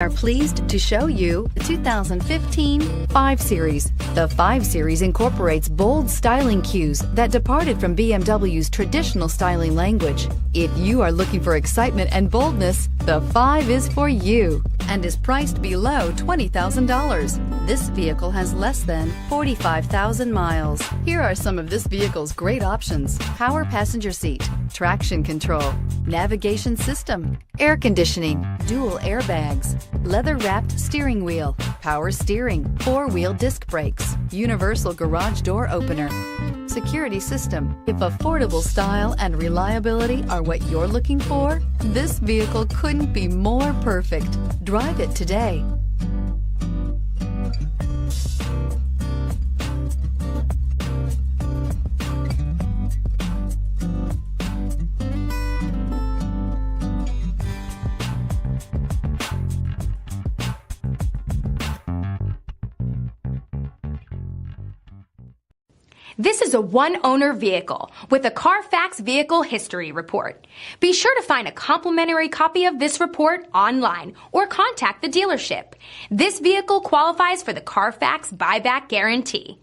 Are pleased to show you the 2015 5 Series. The 5 Series incorporates bold styling cues that departed from BMW's traditional styling language. If you are looking for excitement and boldness, the 5 is for you and is priced below $20,000. This vehicle has less than 45,000 miles. Here are some of this vehicle's great options: power passenger seat, traction control, navigation system, air conditioning, dual airbags, leather-wrapped steering wheel, power steering, 4-wheel disc brakes, universal garage door opener, security system. If affordable style and reliability are what you're looking for, this vehicle couldn't be more perfect. Drive it today. This is a one-owner vehicle with a Carfax Vehicle History Report. Be sure to find a complimentary copy of this report online or contact the dealership. This vehicle qualifies for the Carfax Buyback Guarantee.